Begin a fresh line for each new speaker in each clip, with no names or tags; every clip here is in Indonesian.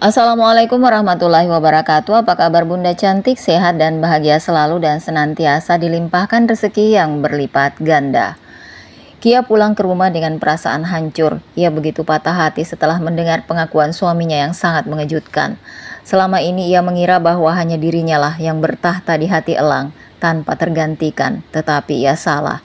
Assalamualaikum warahmatullahi wabarakatuh. Apa kabar Bunda cantik, sehat dan bahagia selalu dan senantiasa dilimpahkan rezeki yang berlipat ganda. Kia pulang ke rumah dengan perasaan hancur. Ia begitu patah hati setelah mendengar pengakuan suaminya yang sangat mengejutkan. Selama ini ia mengira bahwa hanya dirinya lah yang bertahta di hati Elang tanpa tergantikan, tetapi ia salah.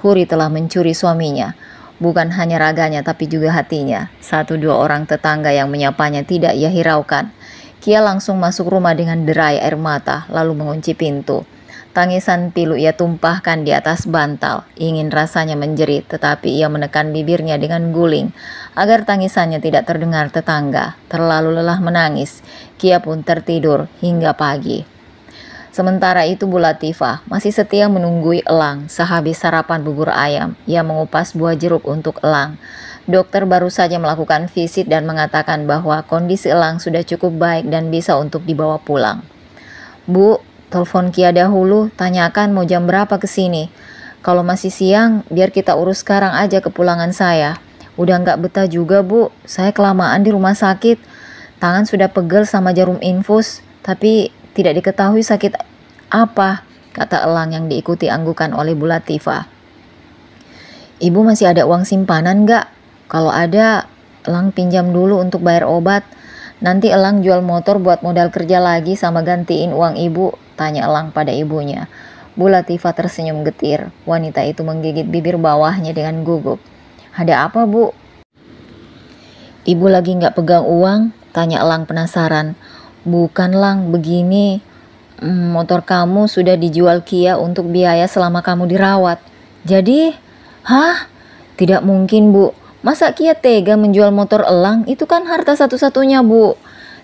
Huri telah mencuri suaminya. Bukan hanya raganya tapi juga hatinya. Satu dua orang tetangga yang menyapanya tidak ia hiraukan. Kia langsung masuk rumah dengan derai air mata lalu mengunci pintu. Tangisan pilu ia tumpahkan di atas bantal. Ingin rasanya menjerit tetapi ia menekan bibirnya dengan guling agar tangisannya tidak terdengar tetangga. Terlalu lelah menangis, Kia pun tertidur hingga pagi. Sementara itu Bu Latifah masih setia menunggui Elang sehabis sarapan bubur ayam. Ia mengupas buah jeruk untuk Elang. Dokter baru saja melakukan visit dan mengatakan bahwa kondisi Elang sudah cukup baik dan bisa untuk dibawa pulang. Bu, telepon Kia dahulu, tanyakan mau jam berapa ke sini. Kalau masih siang, biar kita urus sekarang aja kepulangan saya. Udah nggak betah juga Bu, saya kelamaan di rumah sakit. Tangan sudah pegel sama jarum infus, tapi tidak diketahui sakit apa, kata Elang yang diikuti anggukan oleh Bu Latifah. Ibu masih ada uang simpanan nggak? Kalau ada, Elang pinjam dulu untuk bayar obat. Nanti Elang jual motor buat modal kerja lagi sama gantiin uang ibu, tanya Elang pada ibunya. Bu Latifah tersenyum getir. Wanita itu menggigit bibir bawahnya dengan gugup. Ada apa Bu? Ibu lagi nggak pegang uang? Tanya Elang penasaran. Bukan Lang, begini. Motor kamu sudah dijual Kia untuk biaya selama kamu dirawat. Jadi, hah? Tidak mungkin Bu. Masa Kia tega menjual motor Elang? Itu kan harta satu-satunya Bu.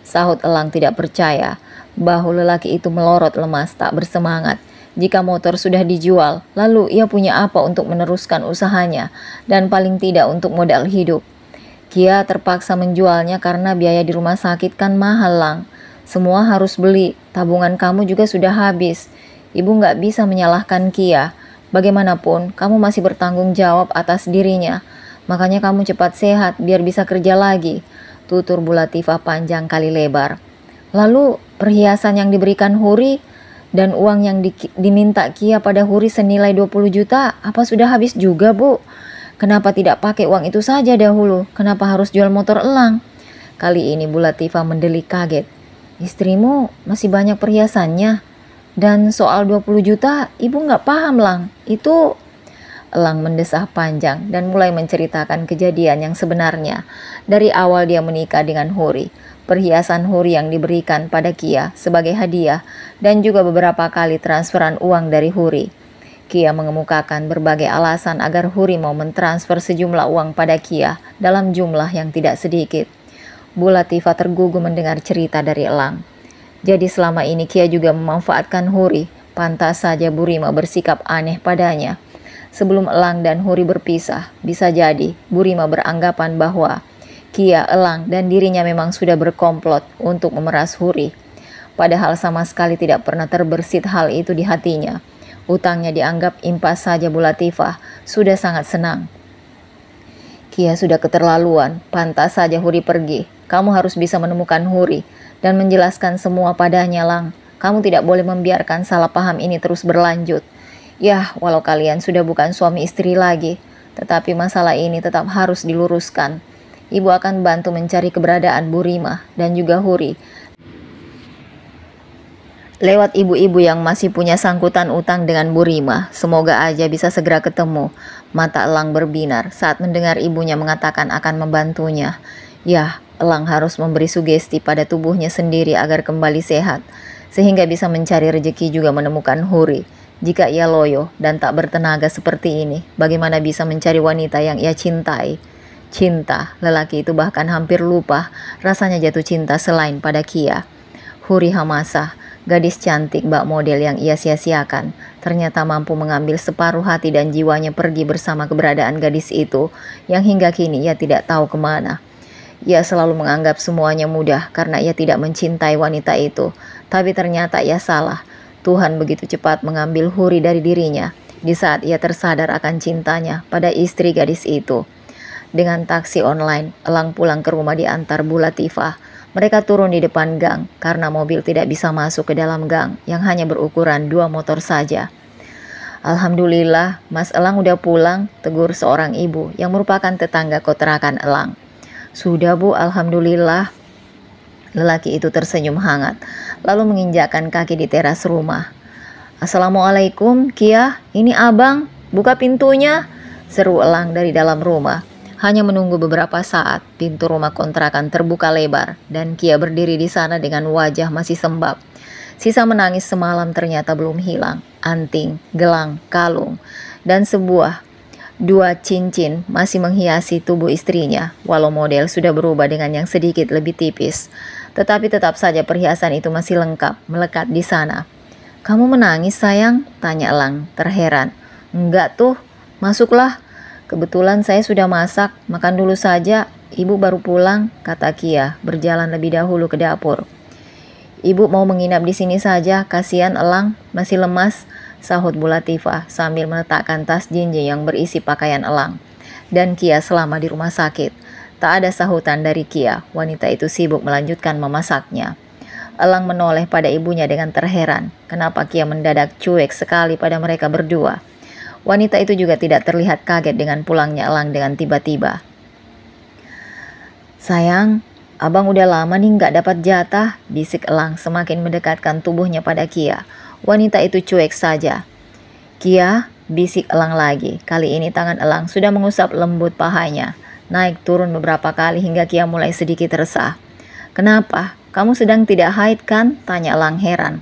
Sahut Elang tidak percaya. Bahu lelaki itu melorot lemas tak bersemangat. Jika motor sudah dijual, lalu ia punya apa untuk meneruskan usahanya dan paling tidak untuk modal hidup. Kia terpaksa menjualnya karena biaya di rumah sakit kan mahal Lang. Semua harus beli, tabungan kamu juga sudah habis. Ibu nggak bisa menyalahkan Kia. Bagaimanapun, kamu masih bertanggung jawab atas dirinya. Makanya kamu cepat sehat biar bisa kerja lagi. Tutur Bu Latifah panjang kali lebar. Lalu, perhiasan yang diberikan Huri dan uang yang diminta Kia pada Huri senilai 20 juta, apa sudah habis juga Bu? Kenapa tidak pakai uang itu saja dahulu? Kenapa harus jual motor Elang? Kali ini Bu Latifah mendelik kaget. Istrimu masih banyak perhiasannya. Dan soal 20 juta, ibu nggak paham Lang. Itu... Elang mendesah panjang dan mulai menceritakan kejadian yang sebenarnya. Dari awal dia menikah dengan Huri. Perhiasan Huri yang diberikan pada Kia sebagai hadiah. Dan juga beberapa kali transferan uang dari Huri. Kia mengemukakan berbagai alasan agar Huri mau mentransfer sejumlah uang pada Kia dalam jumlah yang tidak sedikit. Bu Latifah tergugum mendengar cerita dari Elang. Jadi selama ini Kia juga memanfaatkan Huri. Pantas saja Bu Rima bersikap aneh padanya. Sebelum Elang dan Huri berpisah, bisa jadi Bu Rima beranggapan bahwa Kia, Elang, dan dirinya memang sudah berkomplot untuk memeras Huri. Padahal sama sekali tidak pernah terbersit hal itu di hatinya. Utangnya dianggap impas saja Bu Latifah, sudah sangat senang. Kia sudah keterlaluan, pantas saja Huri pergi. Kamu harus bisa menemukan Huri dan menjelaskan semua padanya Lang. Kamu tidak boleh membiarkan salah paham ini terus berlanjut. Yah, walau kalian sudah bukan suami istri lagi, tetapi masalah ini tetap harus diluruskan. Ibu akan bantu mencari keberadaan Bu Rima dan juga Huri. Lewat ibu-ibu yang masih punya sangkutan utang dengan Bu Rima, semoga aja bisa segera ketemu. Mata Elang berbinar saat mendengar ibunya mengatakan akan membantunya. Yah, Elang harus memberi sugesti pada tubuhnya sendiri agar kembali sehat, sehingga bisa mencari rezeki juga menemukan Huri. Jika ia loyo dan tak bertenaga seperti ini, bagaimana bisa mencari wanita yang ia cintai? Cinta, lelaki itu bahkan hampir lupa rasanya jatuh cinta selain pada Kia. Huri Hamasa, gadis cantik bak model yang ia sia-siakan, ternyata mampu mengambil separuh hati dan jiwanya pergi bersama keberadaan gadis itu yang hingga kini ia tidak tahu kemana. Ia selalu menganggap semuanya mudah karena ia tidak mencintai wanita itu. Tapi ternyata ia salah. Tuhan begitu cepat mengambil Huri dari dirinya di saat ia tersadar akan cintanya pada istri gadis itu. Dengan taksi online, Elang pulang ke rumah diantar Bu Latifah. Mereka turun di depan gang karena mobil tidak bisa masuk ke dalam gang yang hanya berukuran 2 motor saja. Alhamdulillah, Mas Elang udah pulang, tegur seorang ibu yang merupakan tetangga kontrakan Elang. Sudah Bu, Alhamdulillah. Lelaki itu tersenyum hangat, lalu menginjakkan kaki di teras rumah. Assalamualaikum, Kia, ini abang, buka pintunya, seru Elang dari dalam rumah. Hanya menunggu beberapa saat, pintu rumah kontrakan terbuka lebar, dan Kia berdiri di sana dengan wajah masih sembab. Sisa menangis semalam ternyata belum hilang. Anting, gelang, kalung, dan dua cincin masih menghiasi tubuh istrinya, walau model sudah berubah dengan yang sedikit lebih tipis. Tetapi tetap saja perhiasan itu masih lengkap, melekat di sana. Kamu menangis sayang? Tanya Elang, terheran. Enggak tuh, masuklah. Kebetulan saya sudah masak, makan dulu saja. Ibu baru pulang, kata Kia, berjalan lebih dahulu ke dapur. Ibu mau menginap di sini saja, kasihan Elang, masih lemas, sahut Bu Latifah sambil meletakkan tas jinjing yang berisi pakaian Elang dan Kia selama di rumah sakit. Tak ada sahutan dari Kia, wanita itu sibuk melanjutkan memasaknya. Elang menoleh pada ibunya dengan terheran, kenapa Kia mendadak cuek sekali pada mereka berdua. Wanita itu juga tidak terlihat kaget dengan pulangnya Elang dengan tiba-tiba. Sayang, abang udah lama nih nggak dapat jatah, bisik Elang semakin mendekatkan tubuhnya pada Kia. Wanita itu cuek saja. Kia, bisik Elang lagi. Kali ini tangan Elang sudah mengusap lembut pahanya. Naik turun beberapa kali hingga Kia mulai sedikit resah. Kenapa? Kamu sedang tidak haid kan? Tanya Elang heran.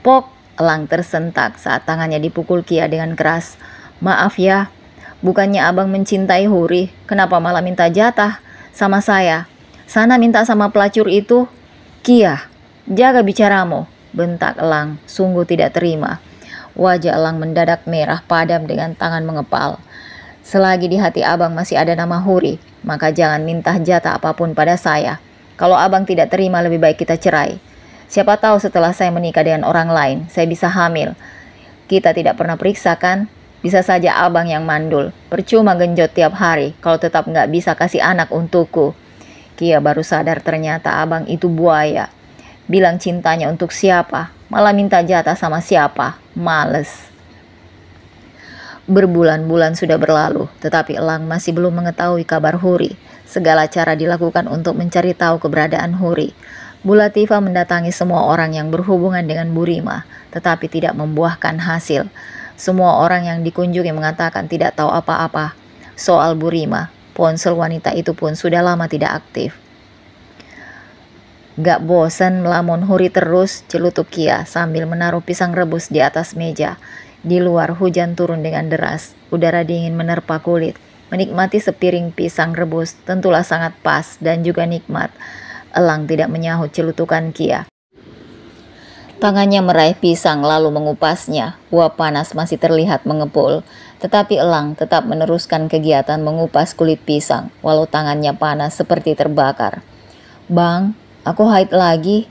Pok, Elang tersentak saat tangannya dipukul Kia dengan keras. Maaf ya, bukannya abang mencintai Huri, kenapa malah minta jatah sama saya? Sana minta sama pelacur itu. Kia, jaga bicaramu, bentak Elang, sungguh tidak terima. Wajah Elang mendadak merah padam dengan tangan mengepal. Selagi di hati abang masih ada nama Huri, maka jangan minta jatah apapun pada saya. Kalau abang tidak terima, lebih baik kita cerai. Siapa tahu setelah saya menikah dengan orang lain, saya bisa hamil. Kita tidak pernah periksa kan? Bisa saja abang yang mandul. Percuma genjot tiap hari kalau tetap nggak bisa kasih anak untukku. Kia baru sadar ternyata abang itu buaya. Bilang cintanya untuk siapa, malah minta jatah sama siapa. Males. Berbulan-bulan sudah berlalu, tetapi Elang masih belum mengetahui kabar Huri. Segala cara dilakukan untuk mencari tahu keberadaan Huri. Bu Latifah mendatangi semua orang yang berhubungan dengan Bu Rima, tetapi tidak membuahkan hasil. Semua orang yang dikunjungi mengatakan tidak tahu apa-apa soal Bu Rima. Ponsel wanita itu pun sudah lama tidak aktif. Gak bosan melamun Huri terus, celutuk Kia sambil menaruh pisang rebus di atas meja. Di luar hujan turun dengan deras, udara dingin menerpa kulit. Menikmati sepiring pisang rebus tentulah sangat pas dan juga nikmat. Elang tidak menyahut celutukan Kia. Tangannya meraih pisang lalu mengupasnya. Uap panas masih terlihat mengepul. Tetapi Elang tetap meneruskan kegiatan mengupas kulit pisang, walau tangannya panas seperti terbakar. Bang, aku haid lagi.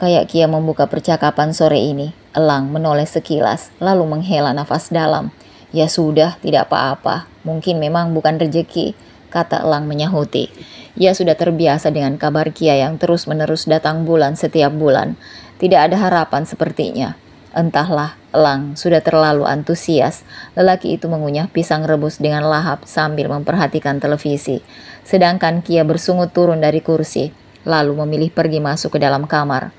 Kayak Kia membuka percakapan sore ini. Elang menoleh sekilas, lalu menghela nafas dalam. Ya sudah, tidak apa-apa. Mungkin memang bukan rezeki, kata Elang menyahuti. Ia sudah terbiasa dengan kabar Kia yang terus-menerus datang bulan setiap bulan. Tidak ada harapan sepertinya. Entahlah, Elang sudah terlalu antusias. Lelaki itu mengunyah pisang rebus dengan lahap sambil memperhatikan televisi. Sedangkan Kia bersungut turun dari kursi, lalu memilih pergi masuk ke dalam kamar.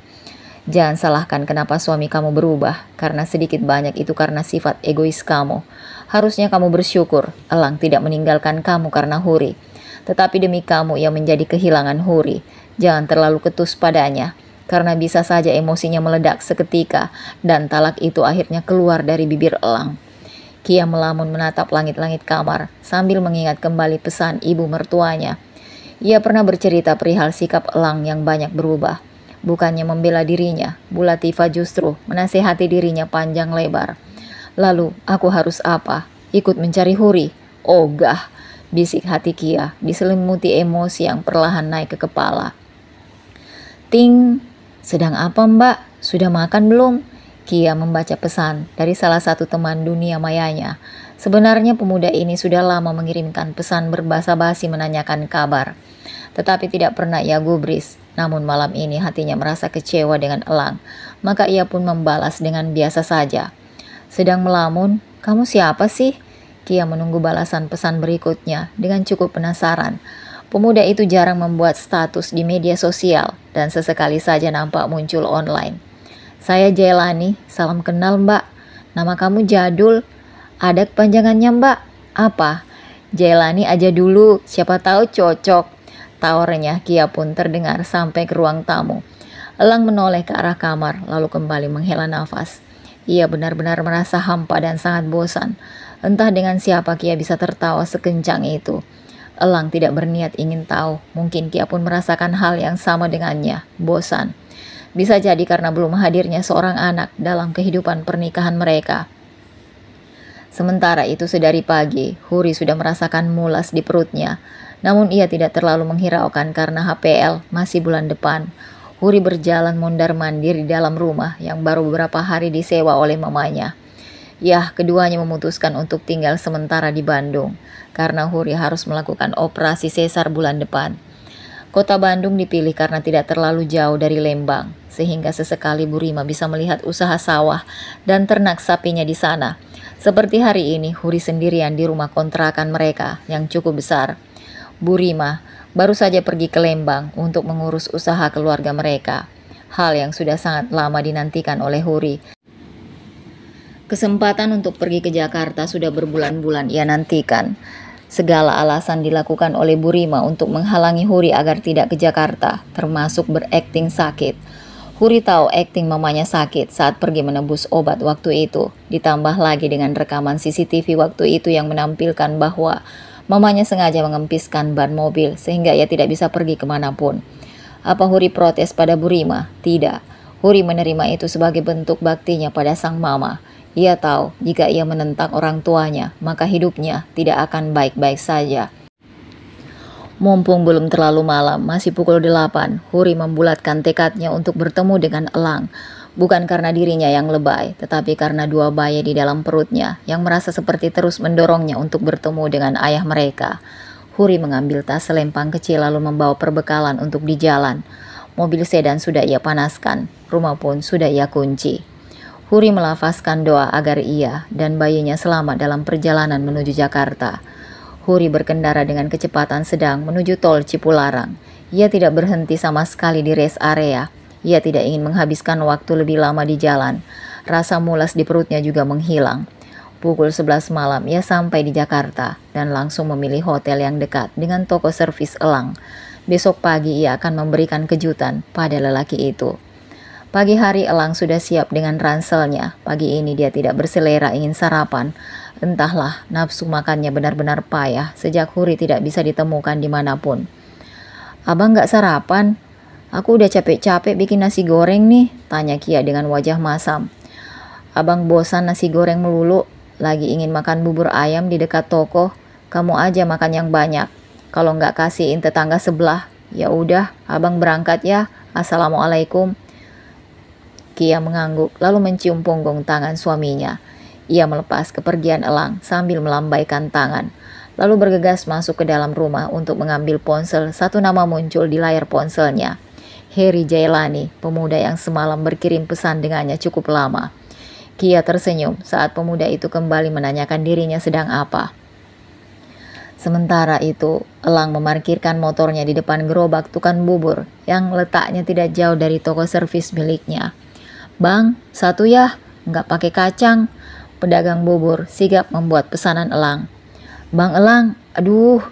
Jangan salahkan kenapa suami kamu berubah, karena sedikit banyak itu karena sifat egois kamu. Harusnya kamu bersyukur, Elang tidak meninggalkan kamu karena Huri. Tetapi demi kamu ia menjadi kehilangan Huri. Jangan terlalu ketus padanya, karena bisa saja emosinya meledak seketika, dan talak itu akhirnya keluar dari bibir Elang. Kia melamun menatap langit-langit kamar, sambil mengingat kembali pesan ibu mertuanya. Ia pernah bercerita perihal sikap Elang yang banyak berubah. Bukannya membela dirinya, Bu Latifah justru menasihati dirinya panjang lebar. Lalu, aku harus apa? Ikut mencari Huri? Ogah, bisik hati Kia, diselimuti emosi yang perlahan naik ke kepala. Ting, sedang apa mbak? Sudah makan belum? Kia membaca pesan dari salah satu teman dunia mayanya. Sebenarnya pemuda ini sudah lama mengirimkan pesan berbasa-basi menanyakan kabar. Tetapi tidak pernah ia gubris. Namun malam ini hatinya merasa kecewa dengan Elang, maka ia pun membalas dengan biasa saja. "Sedang melamun, kamu siapa sih?" Kia menunggu balasan pesan berikutnya dengan cukup penasaran. Pemuda itu jarang membuat status di media sosial dan sesekali saja nampak muncul online. "Saya Jailani, salam kenal Mbak. Nama kamu jadul. Ada kepanjangannya Mbak?" "Apa?" "Jailani aja dulu, siapa tahu cocok." Tawarnya Kia pun terdengar sampai ke ruang tamu. Elang menoleh ke arah kamar lalu kembali menghela nafas. Ia benar-benar merasa hampa dan sangat bosan. Entah dengan siapa Kia bisa tertawa sekencang itu. Elang tidak berniat ingin tahu. Mungkin Kia pun merasakan hal yang sama dengannya, bosan. Bisa jadi karena belum hadirnya seorang anak dalam kehidupan pernikahan mereka. Sementara itu sedari pagi, Huri sudah merasakan mulas di perutnya. Namun ia tidak terlalu menghiraukan karena HPL masih bulan depan. Huri berjalan mondar-mandir di dalam rumah yang baru beberapa hari disewa oleh mamanya. Yah, keduanya memutuskan untuk tinggal sementara di Bandung karena Huri harus melakukan operasi sesar bulan depan. Kota Bandung dipilih karena tidak terlalu jauh dari Lembang, sehingga sesekali Bu Rima bisa melihat usaha sawah dan ternak sapinya di sana. Seperti hari ini, Huri sendirian di rumah kontrakan mereka yang cukup besar. Bu Rima baru saja pergi ke Lembang untuk mengurus usaha keluarga mereka, hal yang sudah sangat lama dinantikan oleh Huri. Kesempatan untuk pergi ke Jakarta sudah berbulan-bulan ia nantikan. Segala alasan dilakukan oleh Bu Rima untuk menghalangi Huri agar tidak ke Jakarta, termasuk berakting sakit. Huri tahu akting mamanya sakit saat pergi menebus obat waktu itu, ditambah lagi dengan rekaman CCTV waktu itu yang menampilkan bahwa mamanya sengaja mengempiskan ban mobil sehingga ia tidak bisa pergi kemanapun. Apa Huri protes pada Bu Rima? Tidak. Huri menerima itu sebagai bentuk baktinya pada sang mama. Ia tahu jika ia menentang orang tuanya, maka hidupnya tidak akan baik-baik saja. Mumpung belum terlalu malam, masih pukul 8, Huri membulatkan tekadnya untuk bertemu dengan Elang. Bukan karena dirinya yang lebay, tetapi karena dua bayi di dalam perutnya yang merasa seperti terus mendorongnya untuk bertemu dengan ayah mereka. Huri mengambil tas selempang kecil lalu membawa perbekalan untuk di jalan. Mobil sedan sudah ia panaskan, rumah pun sudah ia kunci. Huri melafazkan doa agar ia dan bayinya selamat dalam perjalanan menuju Jakarta. Huri berkendara dengan kecepatan sedang menuju tol Cipularang. Ia tidak berhenti sama sekali di rest area. Ia tidak ingin menghabiskan waktu lebih lama di jalan. Rasa mulas di perutnya juga menghilang. Pukul 11 malam ia sampai di Jakarta dan langsung memilih hotel yang dekat dengan toko servis Elang. Besok pagi ia akan memberikan kejutan pada lelaki itu. Pagi hari Elang sudah siap dengan ranselnya. Pagi ini dia tidak berselera ingin sarapan. Entahlah, nafsu makannya benar-benar payah sejak Huri tidak bisa ditemukan dimanapun. "Abang gak sarapan? Aku udah capek-capek bikin nasi goreng nih," tanya Kia dengan wajah masam. "Abang bosan nasi goreng melulu, lagi ingin makan bubur ayam di dekat toko. Kamu aja makan yang banyak. Kalau nggak kasihin tetangga sebelah, ya udah, abang berangkat ya. Assalamualaikum." Kia mengangguk lalu mencium punggung tangan suaminya. Ia melepas kepergian Elang sambil melambaikan tangan, lalu bergegas masuk ke dalam rumah untuk mengambil ponsel. Satu nama muncul di layar ponselnya. Heri Jailani, pemuda yang semalam berkirim pesan dengannya cukup lama. Kia tersenyum saat pemuda itu kembali menanyakan dirinya sedang apa. Sementara itu, Elang memarkirkan motornya di depan gerobak tukang bubur yang letaknya tidak jauh dari toko servis miliknya. "Bang, satu ya, nggak pakai kacang." Pedagang bubur sigap membuat pesanan Elang. "Bang Elang, aduh."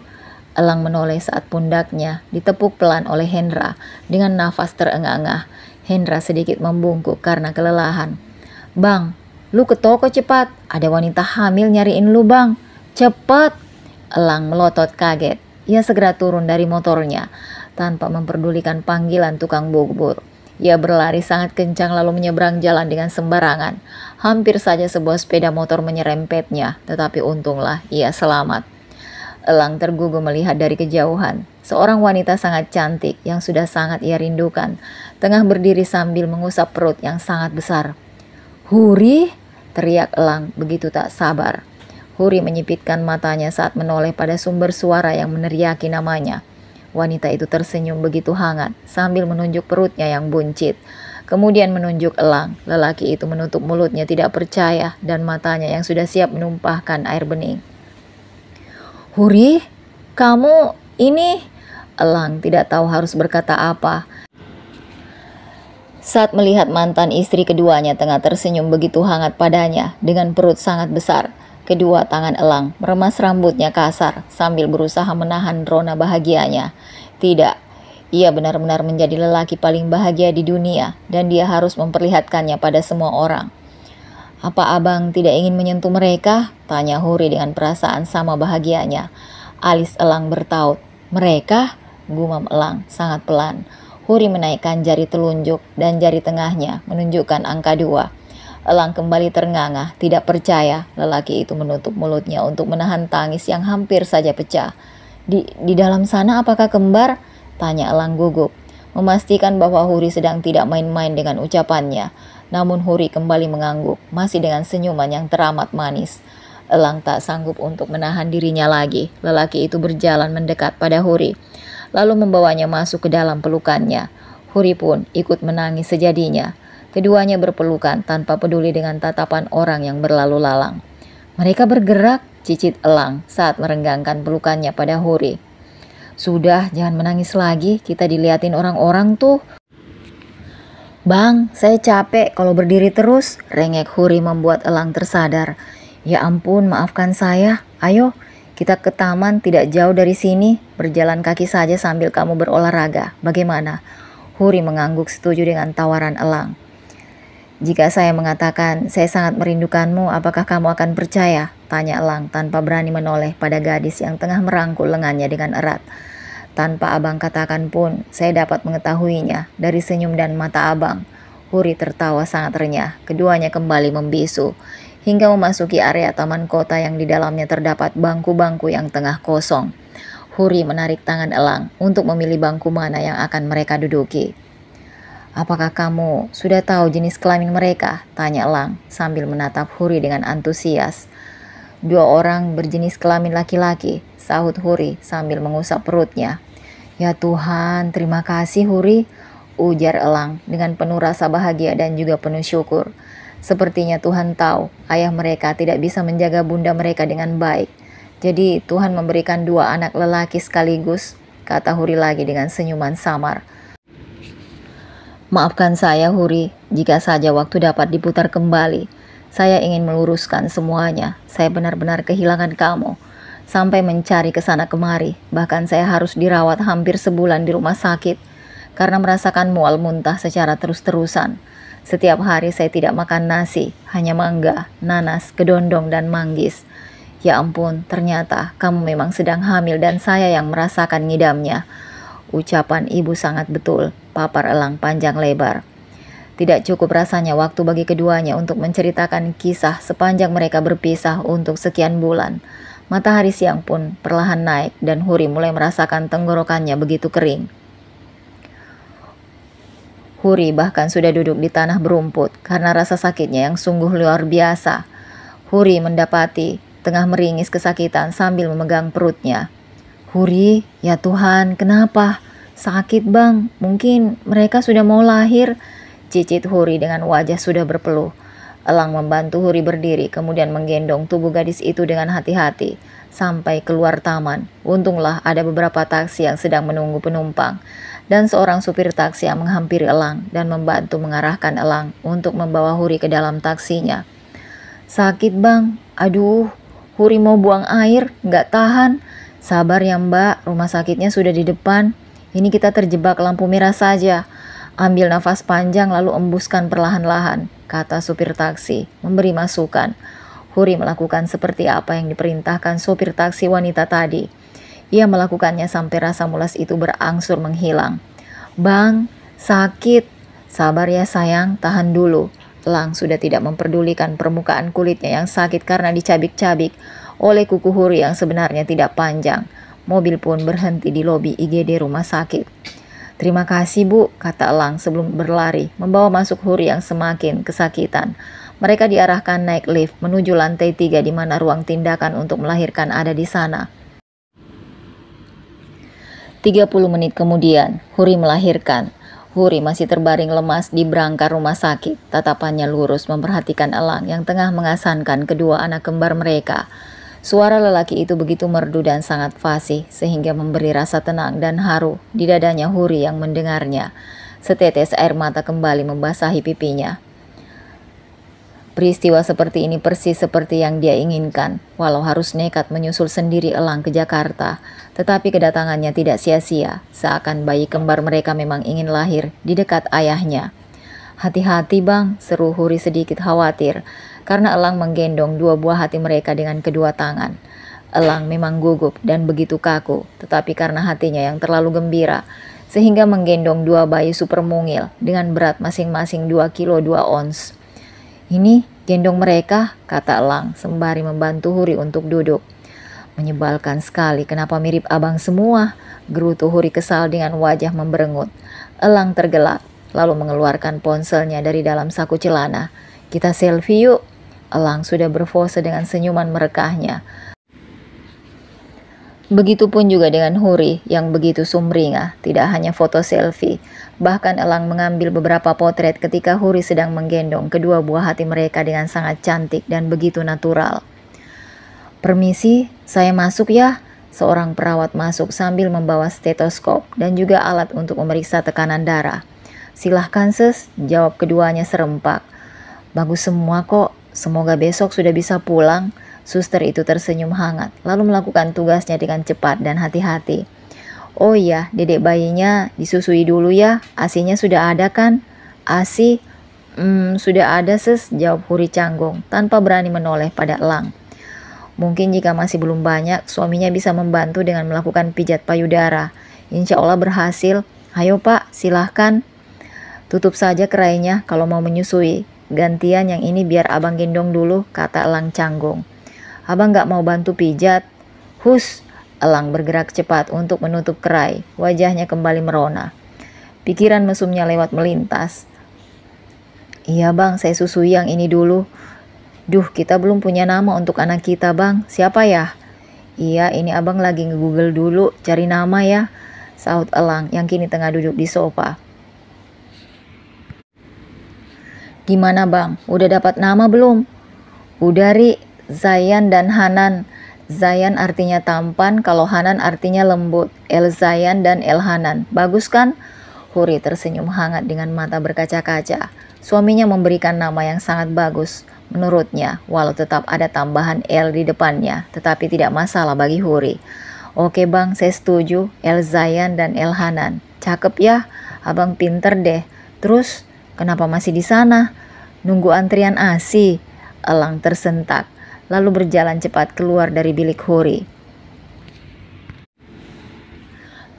Elang menoleh saat pundaknya ditepuk pelan oleh Hendra dengan nafas terengah-engah. Hendra sedikit membungkuk karena kelelahan. "Bang, lu ke toko cepat. Ada wanita hamil nyariin lu bang. Cepat." Elang melotot kaget. Ia segera turun dari motornya tanpa memperdulikan panggilan tukang bubur. Ia berlari sangat kencang lalu menyeberang jalan dengan sembarangan. Hampir saja sebuah sepeda motor menyerempetnya, tetapi untunglah ia selamat. Elang tergugu melihat dari kejauhan. Seorang wanita sangat cantik yang sudah sangat ia rindukan, tengah berdiri sambil mengusap perut yang sangat besar. "Huri!" teriak Elang begitu tak sabar. Huri menyipitkan matanya saat menoleh pada sumber suara yang meneriaki namanya. Wanita itu tersenyum begitu hangat sambil menunjuk perutnya yang buncit. Kemudian menunjuk Elang. Lelaki itu menutup mulutnya tidak percaya dan matanya yang sudah siap menumpahkan air bening. "Huri, kamu ini..." Elang tidak tahu harus berkata apa saat melihat mantan istri keduanya tengah tersenyum begitu hangat padanya dengan perut sangat besar. Kedua tangan Elang meremas rambutnya kasar sambil berusaha menahan rona bahagianya. Tidak, ia benar-benar menjadi lelaki paling bahagia di dunia dan dia harus memperlihatkannya pada semua orang. "Apa abang tidak ingin menyentuh mereka?" tanya Huri dengan perasaan sama bahagianya. Alis Elang bertaut. "Mereka?" gumam Elang sangat pelan. Huri menaikkan jari telunjuk dan jari tengahnya menunjukkan angka 2. Elang kembali terngangah, tidak percaya. Lelaki itu menutup mulutnya untuk menahan tangis yang hampir saja pecah. Di dalam sana apakah kembar?" tanya Elang gugup, memastikan bahwa Huri sedang tidak main-main dengan ucapannya. Namun Huri kembali mengangguk, masih dengan senyuman yang teramat manis. Elang tak sanggup untuk menahan dirinya lagi. Lelaki itu berjalan mendekat pada Huri, lalu membawanya masuk ke dalam pelukannya. Huri pun ikut menangis sejadinya. Keduanya berpelukan tanpa peduli dengan tatapan orang yang berlalu lalang. "Mereka bergerak," cicit Elang saat merenggangkan pelukannya pada Huri. "Sudah, jangan menangis lagi, kita diliatin orang-orang tuh." "Bang, saya capek kalau berdiri terus," rengek Huri membuat Elang tersadar. "Ya ampun, maafkan saya. Ayo, kita ke taman tidak jauh dari sini, berjalan kaki saja sambil kamu berolahraga. Bagaimana?" Huri mengangguk setuju dengan tawaran Elang. "Jika saya mengatakan saya sangat merindukanmu, apakah kamu akan percaya?" tanya Elang tanpa berani menoleh pada gadis yang tengah merangkul lengannya dengan erat. "Tanpa abang katakan pun, saya dapat mengetahuinya dari senyum dan mata abang." Huri tertawa sangat renyah. Keduanya kembali membisu hingga memasuki area taman kota yang di dalamnya terdapat bangku-bangku yang tengah kosong. Huri menarik tangan Elang untuk memilih bangku mana yang akan mereka duduki. "Apakah kamu sudah tahu jenis kelamin mereka?" tanya Elang sambil menatap Huri dengan antusias. "Dua orang berjenis kelamin laki-laki," sahut Huri sambil mengusap perutnya. "Ya Tuhan, terima kasih Huri," ujar Elang dengan penuh rasa bahagia dan juga penuh syukur. Sepertinya Tuhan tahu ayah mereka tidak bisa menjaga bunda mereka dengan baik. Jadi Tuhan memberikan dua anak lelaki sekaligus, kata Huri lagi dengan senyuman samar. "Maafkan saya Huri, jika saja waktu dapat diputar kembali. Saya ingin meluruskan semuanya. Saya benar-benar kehilangan kamu. Sampai mencari ke sana kemari. Bahkan saya harus dirawat hampir sebulan di rumah sakit karena merasakan mual muntah secara terus-terusan. Setiap hari saya tidak makan nasi, hanya mangga, nanas, kedondong, dan manggis. Ya ampun, ternyata kamu memang sedang hamil dan saya yang merasakan ngidamnya." Ucapan ibu sangat betul, papar Elang panjang lebar. Tidak cukup rasanya waktu bagi keduanya untuk menceritakan kisah sepanjang mereka berpisah untuk sekian bulan. Matahari siang pun perlahan naik dan Huri mulai merasakan tenggorokannya begitu kering. Huri bahkan sudah duduk di tanah berumput karena rasa sakitnya yang sungguh luar biasa. Huri mendapati tengah meringis kesakitan sambil memegang perutnya. "Huri, ya Tuhan, kenapa? Sakit bang, mungkin mereka sudah mau lahir," cicit Huri dengan wajah sudah berpeluh. Elang membantu Huri berdiri, kemudian menggendong tubuh gadis itu dengan hati-hati sampai keluar taman. Untunglah ada beberapa taksi yang sedang menunggu penumpang, dan seorang supir taksi yang menghampiri Elang dan membantu mengarahkan Elang untuk membawa Huri ke dalam taksinya. "Sakit bang, aduh, Huri mau buang air, nggak tahan." "Sabar ya mbak, rumah sakitnya sudah di depan. Ini kita terjebak lampu merah saja. Ambil nafas panjang lalu embuskan perlahan-lahan," kata supir taksi, memberi masukan. Huri melakukan seperti apa yang diperintahkan supir taksi wanita tadi. Ia melakukannya sampai rasa mulas itu berangsur menghilang. "Bang, sakit." "Sabar ya sayang, tahan dulu." Elang sudah tidak memperdulikan permukaan kulitnya yang sakit karena dicabik-cabik oleh kuku Huri yang sebenarnya tidak panjang. Mobil pun berhenti di lobi IGD rumah sakit. "Terima kasih Bu," kata Elang sebelum berlari, membawa masuk Huri yang semakin kesakitan. Mereka diarahkan naik lift menuju lantai 3 di mana ruang tindakan untuk melahirkan ada di sana. 30 menit kemudian, Huri melahirkan. Huri masih terbaring lemas di berangkar rumah sakit. Tatapannya lurus memperhatikan Elang yang tengah mengasankan kedua anak kembar mereka. Suara lelaki itu begitu merdu dan sangat fasih sehingga memberi rasa tenang dan haru di dadanya Huri yang mendengarnya. Setetes air mata kembali membasahi pipinya. Peristiwa seperti ini persis seperti yang dia inginkan, walau harus nekat menyusul sendiri Elang ke Jakarta. Tetapi kedatangannya tidak sia-sia, seakan bayi kembar mereka memang ingin lahir di dekat ayahnya. "Hati-hati bang," seru Huri sedikit khawatir, karena Elang menggendong dua buah hati mereka dengan kedua tangan. Elang memang gugup dan begitu kaku, tetapi karena hatinya yang terlalu gembira, sehingga menggendong dua bayi super mungil dengan berat masing-masing 2 kilo 2 ons. "Ini gendong mereka," kata Elang sembari membantu Huri untuk duduk. "Menyebalkan sekali, kenapa mirip abang semua?" gerutu Huri kesal dengan wajah memberengut. Elang tergelak, lalu mengeluarkan ponselnya dari dalam saku celana. "Kita selfie yuk." Elang sudah berpose dengan senyuman merekahnya. Begitupun juga dengan Huri yang begitu sumringah, tidak hanya foto selfie. Bahkan Elang mengambil beberapa potret ketika Huri sedang menggendong kedua buah hati mereka dengan sangat cantik dan begitu natural. "Permisi, saya masuk ya." Seorang perawat masuk sambil membawa stetoskop dan juga alat untuk memeriksa tekanan darah. "Silahkan sis," jawab keduanya serempak. "Bagus semua kok, semoga besok sudah bisa pulang." Suster itu tersenyum hangat, lalu melakukan tugasnya dengan cepat dan hati-hati. "Oh iya, dedek bayinya disusui dulu ya, ASI-nya sudah ada kan?" "ASI? Sudah ada sis," jawab Huri canggung, tanpa berani menoleh pada Elang. Mungkin jika masih belum banyak, suaminya bisa membantu dengan melakukan pijat payudara. "Insya Allah berhasil. Ayo pak, silahkan. Tutup saja kerainya kalau mau menyusui. Gantian yang ini biar abang gendong dulu," kata Elang canggung. "Abang gak mau bantu pijat?" "Hus!" Elang bergerak cepat untuk menutup kerai. Wajahnya kembali merona. Pikiran mesumnya lewat melintas. "Iya bang, saya susui yang ini dulu." "Duh, kita belum punya nama untuk anak kita bang. Siapa ya?" "Iya, ini abang lagi nge-google dulu, cari nama ya," sahut Elang yang kini tengah duduk di sofa. "Gimana bang, udah dapat nama belum?" "Udah Ri, Zayan dan Hanan." Zayan artinya tampan, kalau Hanan artinya lembut. El Zayan dan El Hanan. Bagus kan? Huri tersenyum hangat dengan mata berkaca-kaca. Suaminya memberikan nama yang sangat bagus menurutnya, walau tetap ada tambahan El di depannya, tetapi tidak masalah bagi Huri. "Oke bang, saya setuju. El Zayan dan El Hanan. Cakep ya, abang pinter deh. Terus, kenapa masih di sana? Nunggu antrian ASI?" Elang tersentak, lalu berjalan cepat keluar dari bilik Huri.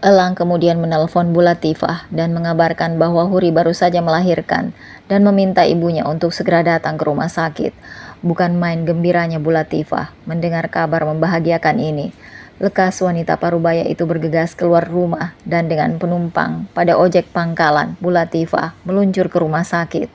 Elang kemudian menelpon Bu Latifah dan mengabarkan bahwa Huri baru saja melahirkan dan meminta ibunya untuk segera datang ke rumah sakit. Bukan main gembiranya Bu Latifah mendengar kabar membahagiakan ini. Lekas wanita parubaya itu bergegas keluar rumah dan dengan penumpang pada ojek pangkalan, Bu Latifah meluncur ke rumah sakit.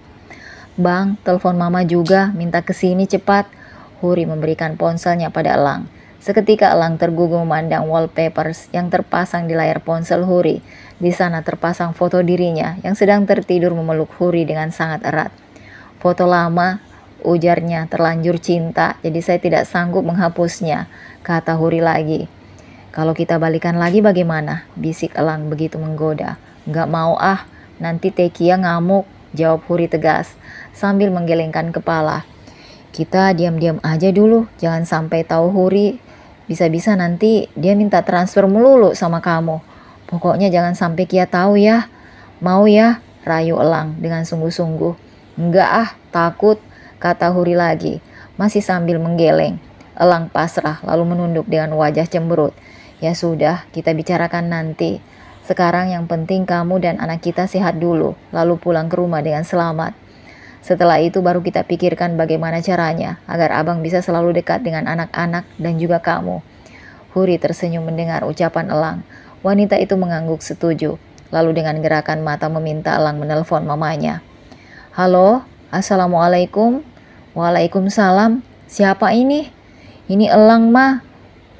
"Bang, telepon mama juga, minta kesini cepat." Huri memberikan ponselnya pada Elang. Seketika Elang tergugum memandang wallpapers yang terpasang di layar ponsel Huri. Di sana terpasang foto dirinya yang sedang tertidur memeluk Huri dengan sangat erat. "Foto lama," ujarnya, "terlanjur cinta, jadi saya tidak sanggup menghapusnya," kata Huri lagi. "Kalau kita balikan lagi bagaimana?" bisik Elang begitu menggoda. "Nggak mau ah, nanti Tekia ngamuk," jawab Huri tegas sambil menggelengkan kepala. "Kita diam-diam aja dulu, jangan sampai tahu Huri. Bisa-bisa nanti dia minta transfer melulu sama kamu. Pokoknya jangan sampai Kia tahu ya." "Mau ya?" rayu Elang dengan sungguh-sungguh. "Enggak ah, takut," kata Huri lagi, masih sambil menggeleng. Elang pasrah lalu menunduk dengan wajah cemberut. "Ya sudah, kita bicarakan nanti. Sekarang yang penting kamu dan anak kita sehat dulu, lalu pulang ke rumah dengan selamat. Setelah itu baru kita pikirkan bagaimana caranya agar abang bisa selalu dekat dengan anak-anak dan juga kamu." Huri tersenyum mendengar ucapan Elang. Wanita itu mengangguk setuju, lalu dengan gerakan mata meminta Elang menelpon mamanya. "Halo, assalamualaikum." "Waalaikumsalam. Siapa ini?" "Ini Elang mah.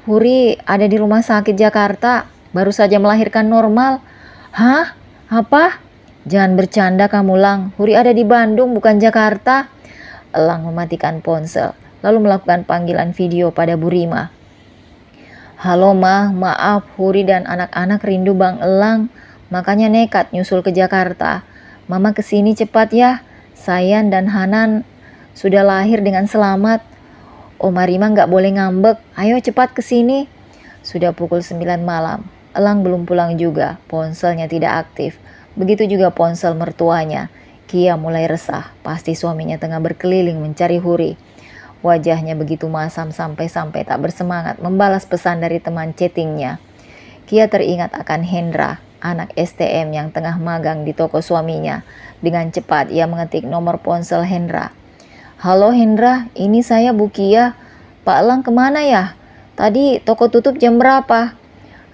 Huri ada di rumah sakit Jakarta." baru saja melahirkan normal. Hah? Apa? Jangan bercanda kamu, Lang. Huri ada di Bandung, bukan Jakarta. Elang mematikan ponsel, lalu melakukan panggilan video pada Bu Rima. Halo Mah, maaf, Huri dan anak-anak rindu Bang Elang, makanya nekat nyusul ke Jakarta. Mama kesini cepat ya, Sayan dan Hanan sudah lahir dengan selamat. Oma Rima nggak boleh ngambek, ayo cepat kesini. Sudah pukul 9 malam, Elang belum pulang juga, ponselnya tidak aktif. Begitu juga ponsel mertuanya. Kia mulai resah, pasti suaminya tengah berkeliling mencari Huri. Wajahnya begitu masam sampai-sampai tak bersemangat membalas pesan dari teman chattingnya. Kia teringat akan Hendra, anak STM yang tengah magang di toko suaminya. Dengan cepat ia mengetik nomor ponsel Hendra. Halo Hendra, ini saya Bu Kia. Pak Elang kemana ya? Tadi toko tutup jam berapa?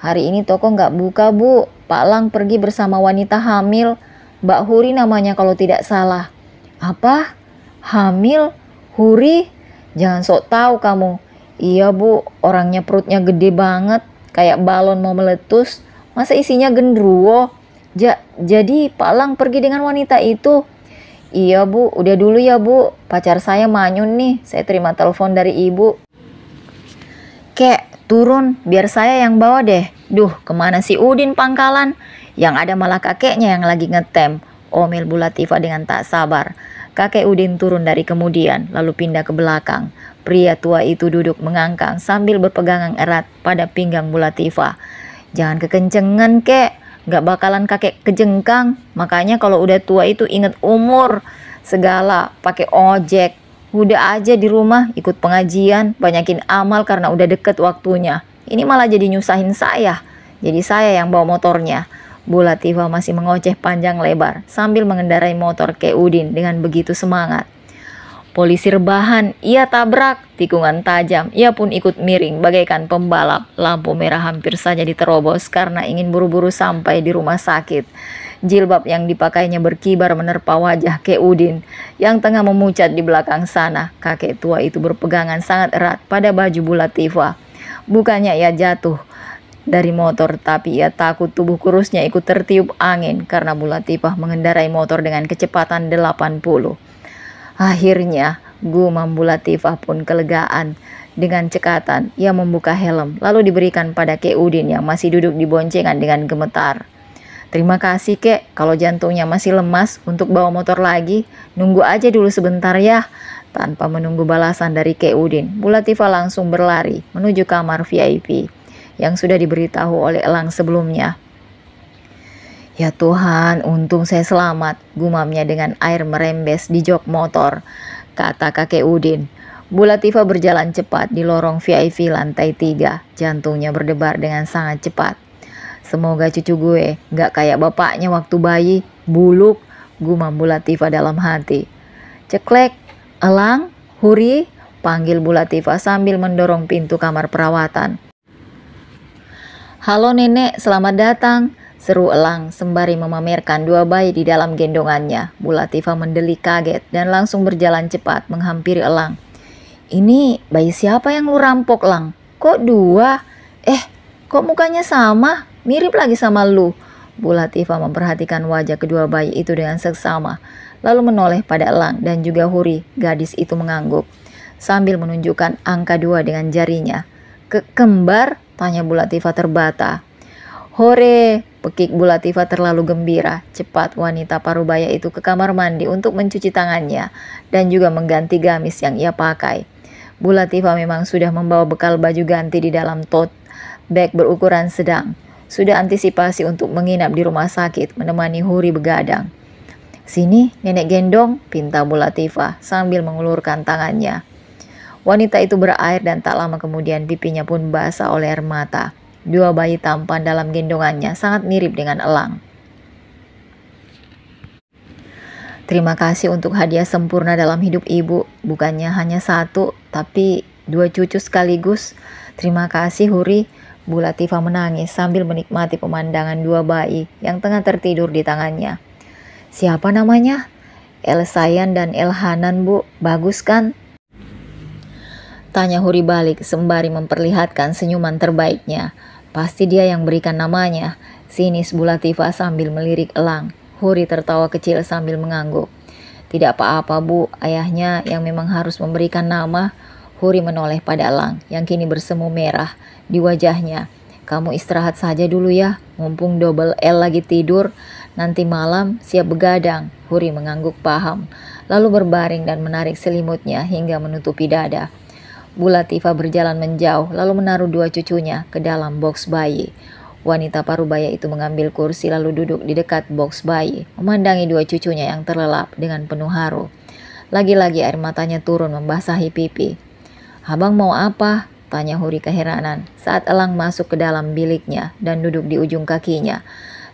Hari ini toko nggak buka Bu. Pak Elang pergi bersama wanita hamil. Mbak Huri namanya kalau tidak salah. Apa? Hamil? Huri? Jangan sok tahu kamu. Iya Bu, orangnya perutnya gede banget. Kayak balon mau meletus. Masa isinya genderuwo? Jadi Pak Elang pergi dengan wanita itu? Iya Bu, udah dulu ya Bu. Pacar saya manyun nih. Saya terima telepon dari ibu. Kek, turun, biar saya yang bawa deh. Duh, kemana si Udin pangkalan? Yang ada malah kakeknya yang lagi ngetem. Omel Bu Latifah dengan tak sabar. Kakek Udin turun dari kemudian, lalu pindah ke belakang. Pria tua itu duduk mengangkang sambil berpegangan erat pada pinggang Bu Latifah. Jangan kekencengan kek, gak bakalan kakek kejengkang. Makanya kalau udah tua itu inget umur. Segala, pakai ojek. Udah aja di rumah ikut pengajian, banyakin amal karena udah deket waktunya. Ini malah jadi nyusahin saya. Jadi saya yang bawa motornya. Bu Latifah masih mengoceh panjang lebar sambil mengendarai motor ke Udin dengan begitu semangat. Polisi rebahan, ia tabrak, tikungan tajam, ia pun ikut miring bagaikan pembalap. Lampu merah hampir saja diterobos karena ingin buru-buru sampai di rumah sakit. Jilbab yang dipakainya berkibar menerpa wajah Ke Udin yang tengah memucat di belakang sana. Kakek tua itu berpegangan sangat erat pada baju Bu Latifah. Bukannya ia jatuh dari motor, tapi ia takut tubuh kurusnya ikut tertiup angin karena Bu Latifah mengendarai motor dengan kecepatan 80. Akhirnya, gumam Bu Latifah pun kelegaan. Dengan cekatan, ia membuka helm, lalu diberikan pada Ke Udin yang masih duduk di boncengan dengan gemetar. Terima kasih Kek, kalau jantungnya masih lemas untuk bawa motor lagi, nunggu aja dulu sebentar ya. Tanpa menunggu balasan dari Ke Udin, Bu Latifah langsung berlari menuju kamar VIP yang sudah diberitahu oleh Elang sebelumnya. Ya Tuhan, untung saya selamat, gumamnya dengan air merembes di jok motor, kata kakek Udin. Bu Latifah berjalan cepat di lorong VIP lantai 3, jantungnya berdebar dengan sangat cepat. Semoga cucu gue gak kayak bapaknya waktu bayi, buluk, gumam Bu Latifah dalam hati. Ceklek, Elang, Huri, panggil Bu Latifah sambil mendorong pintu kamar perawatan. Halo nenek, selamat datang, seru Elang sembari memamerkan 2 bayi di dalam gendongannya. Bu Latifah mendelik kaget dan langsung berjalan cepat menghampiri Elang. Ini bayi siapa yang lu rampok, Lang? Kok 2? Kok mukanya sama? Mirip lagi sama lu. Bu Latifah memperhatikan wajah kedua bayi itu dengan seksama, lalu menoleh pada Elang dan juga Huri. Gadis itu mengangguk sambil menunjukkan angka 2 dengan jarinya. Kembar? Tanya Bu Latifah terbata. Hore, pekik Bu Latifah terlalu gembira. Cepat wanita parubaya itu ke kamar mandi untuk mencuci tangannya dan juga mengganti gamis yang ia pakai. Bu Latifah memang sudah membawa bekal baju ganti di dalam tote bag berukuran sedang. Sudah antisipasi untuk menginap di rumah sakit menemani Huri begadang. Sini nenek gendong, pinta Bu Latifah sambil mengulurkan tangannya. Wanita itu berair dan tak lama kemudian pipinya pun basah oleh air mata. 2 bayi tampan dalam gendongannya sangat mirip dengan Elang. Terima kasih untuk hadiah sempurna dalam hidup ibu. Bukannya hanya 1, tapi 2 cucu sekaligus. Terima kasih Huri. Bu Latifah menangis sambil menikmati pemandangan 2 bayi yang tengah tertidur di tangannya. Siapa namanya? El Sayan dan El Hanan Bu, bagus kan? Tanya Huri balik sembari memperlihatkan senyuman terbaiknya. Pasti dia yang berikan namanya, sinis Bu Latifah sambil melirik Elang. Huri tertawa kecil sambil mengangguk. Tidak apa-apa Bu, ayahnya yang memang harus memberikan nama. Huri menoleh pada Elang yang kini bersemu merah di wajahnya. Kamu istirahat saja dulu ya, mumpung double L lagi tidur. Nanti malam siap begadang. Huri mengangguk paham, lalu berbaring dan menarik selimutnya hingga menutupi dada. Bu Latifah berjalan menjauh lalu menaruh dua cucunya ke dalam box bayi. Wanita parubaya itu mengambil kursi lalu duduk di dekat box bayi, memandangi dua cucunya yang terlelap dengan penuh haru. Lagi-lagi air matanya turun membasahi pipi. Abang mau apa? Tanya Huri keheranan saat Elang masuk ke dalam biliknya dan duduk di ujung kakinya.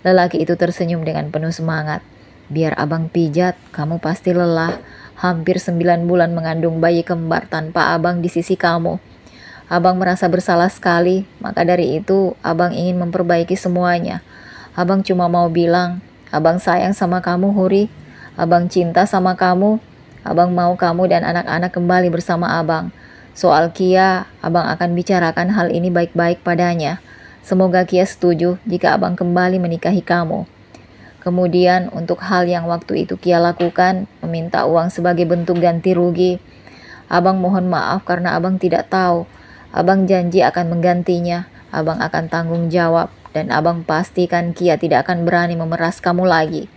Lelaki itu tersenyum dengan penuh semangat. Biar abang pijat, kamu pasti lelah. Hampir 9 bulan mengandung bayi kembar tanpa abang di sisi kamu. Abang merasa bersalah sekali, maka dari itu abang ingin memperbaiki semuanya. Abang cuma mau bilang, abang sayang sama kamu Huri. Abang cinta sama kamu. Abang mau kamu dan anak-anak kembali bersama abang. Soal Kia, abang akan bicarakan hal ini baik-baik padanya. Semoga Kia setuju jika abang kembali menikahi kamu. Kemudian untuk hal yang waktu itu Kia lakukan, meminta uang sebagai bentuk ganti rugi. Abang mohon maaf karena abang tidak tahu. Abang janji akan menggantinya. Abang akan tanggung jawab. Dan abang pastikan Kia tidak akan berani memeras kamu lagi.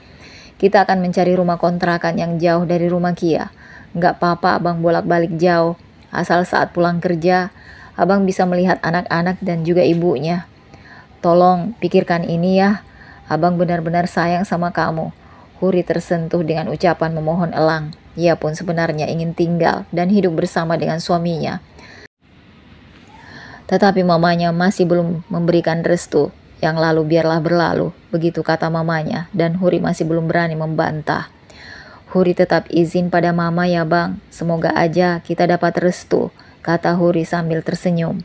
Kita akan mencari rumah kontrakan yang jauh dari rumah Kia. Nggak apa-apa abang bolak-balik jauh. Asal saat pulang kerja, abang bisa melihat anak-anak dan juga ibunya. Tolong pikirkan ini ya. Abang benar-benar sayang sama kamu. Huri tersentuh dengan ucapan memohon Elang. Ia pun sebenarnya ingin tinggal dan hidup bersama dengan suaminya. Tetapi mamanya masih belum memberikan restu. Yang lalu biarlah berlalu, begitu kata mamanya, dan Huri masih belum berani membantah. Huri tetap izin pada mama ya bang, semoga aja kita dapat restu, kata Huri sambil tersenyum.